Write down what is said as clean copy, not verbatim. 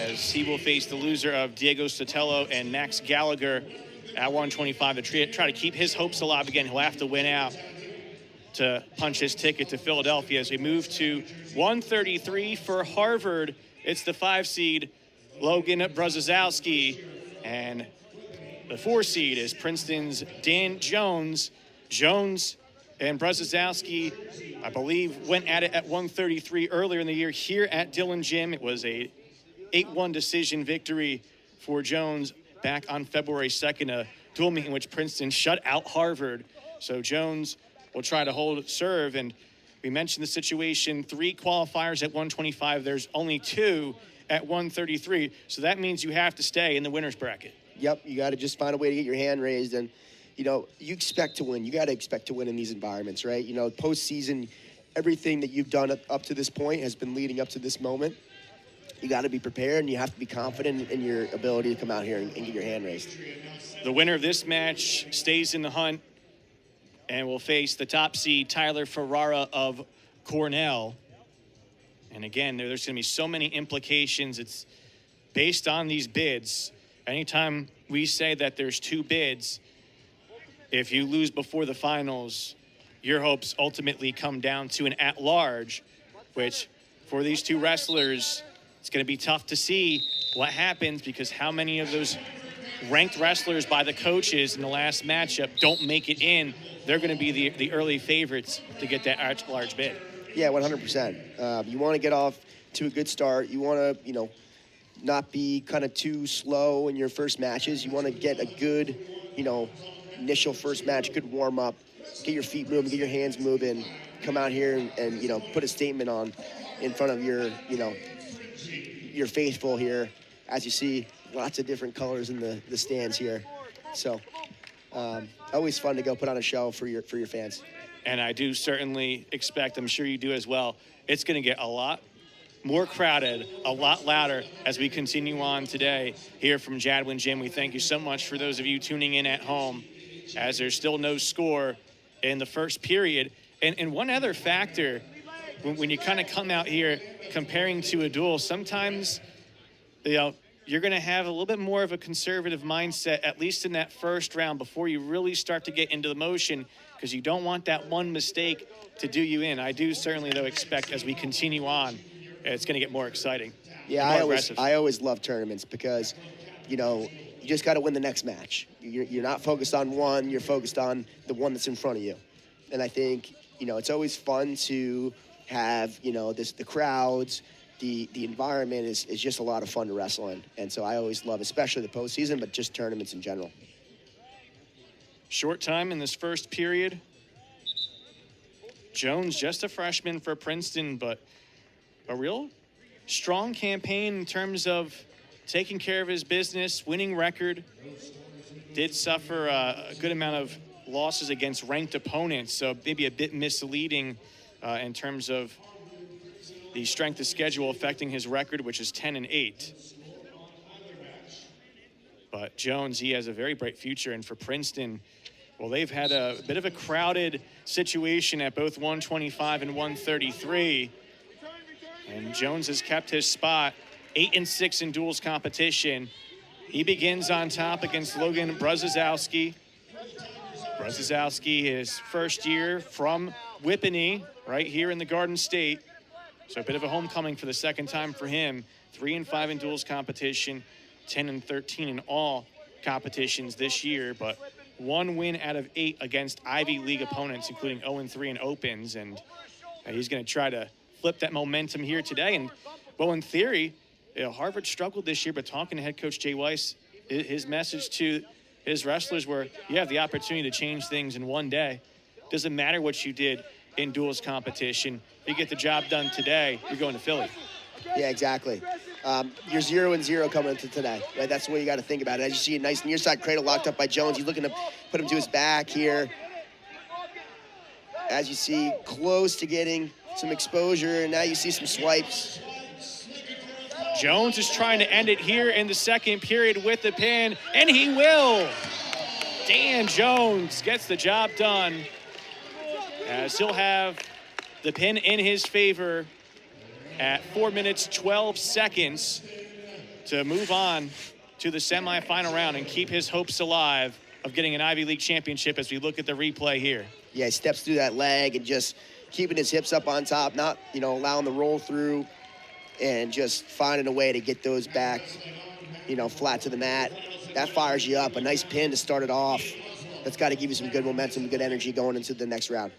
as he will face the loser of Diego Sotelo and Max Gallagher at 125 to try to keep his hopes alive again. He'll have to win out to punch his ticket to Philadelphia. As we move to 133 for Harvard, it's the 5 seed Logan Brzozowski, and the 4 seed is Princeton's Dan Jones. Jones and Brzozowski, I believe, went at it at 133 earlier in the year here at Dillon Gym. It was a 8-1 decision victory for Jones back on February 2nd, a dual meet in which Princeton shut out Harvard. So Jones will try to hold serve, and we mentioned the situation, 3 qualifiers at 125. There's only 2 at 133, so that means you have to stay in the winner's bracket. Yep, you got to just find a way to get your hand raised, and you know, you expect to win. You got to expect to win in these environments, right? You know, postseason, everything that you've done up to this point has been leading up to this moment. You got to be prepared, and you have to be confident in your ability to come out here and get your hand raised. The winner of this match stays in the hunt and will face the top seed Tyler Ferrara of Cornell. And again, there's going to be so many implications. It's based on these bids. Anytime we say that there's 2 bids, if you lose before the finals, your hopes ultimately come down to an at-large, which for these 2 wrestlers, it's going to be tough to see what happens, because how many of those ranked wrestlers by the coaches in the last matchup don't make it in. They're going to be the early favorites to get that at-large bid. Yeah, 100%. You want to get off to a good start. You want to, you know, not be kind of too slow in your first matches. You want to get a good, you know, initial first match, good warm-up, get your feet moving, get your hands moving, come out here and, you know, put a statement on in front of your, you know, your faithful here. As you see, lots of different colors in the stands here. So always fun to go put on a show for your fans. And I do certainly expect, I'm sure you do as well, it's going to get a lot more crowded, a lot louder as we continue on today here from Jadwin Gym. We thank you so much for those of you tuning in at home, as there's still no score in the first period. And one other factor, when you kind of come out here comparing to a duel, sometimes, you know, you're going to have a little bit more of a conservative mindset, at least in that first round, before you really start to get into the motion, because you don't want that one mistake to do you in. I do certainly, though, expect as we continue on, it's going to get more exciting. Yeah, I always love tournaments because, you know, you just got to win the next match. You're not focused on one, you're focused on the one that's in front of you. And I think, you know, it's always fun to have, you know, the crowds, the environment is just a lot of fun to wrestle in. And so I always love, especially the postseason, but just tournaments in general. Short time in this first period. Jones, just a freshman for Princeton, but a real strong campaign in terms of taking care of his business, winning record. Did suffer a good amount of losses against ranked opponents, so maybe a bit misleading in terms of the strength of schedule affecting his record, which is 10-8. But Jones, he has a very bright future, and for Princeton, well, they've had a bit of a crowded situation at both 125 and 133. And Jones has kept his spot, 8-6 in duels competition. He begins on top against Logan Brzozowski. Brzozowski, his first year from Whippany, right here in the Garden State. So a bit of a homecoming for the second time for him. 3-5 in duels competition, 10-13 in all competitions this year, but 1 win out of 8 against Ivy League opponents, including 0-3 in opens, and he's going to try to flip that momentum here today. And, well, in theory, you know, Harvard struggled this year, but talking to head coach Jay Weiss, his message to his wrestlers were, you have the opportunity to change things in one day. Doesn't matter what you did in duels competition. If you get the job done today, you're going to Philly. Yeah, exactly. You're 0-0 coming into today, right? That's the way you got to think about it. As you see a nice near side cradle locked up by Jones, he's looking to put him to his back here. As you see, close to getting some exposure, and now you see some swipes. Jones is trying to end it here in the second period with the pin, and he will. Dan Jones gets the job done, as he'll have the pin in his favor at 4 minutes, 12 seconds to move on to the semifinal round and keep his hopes alive of getting an Ivy League championship as we look at the replay here. Yeah, he steps through that leg and just keeping his hips up on top, not, allowing the roll through, and just finding a way to get those back, flat to the mat. That fires you up. A nice pin to start it off. That's got to give you some good momentum, good energy going into the next round.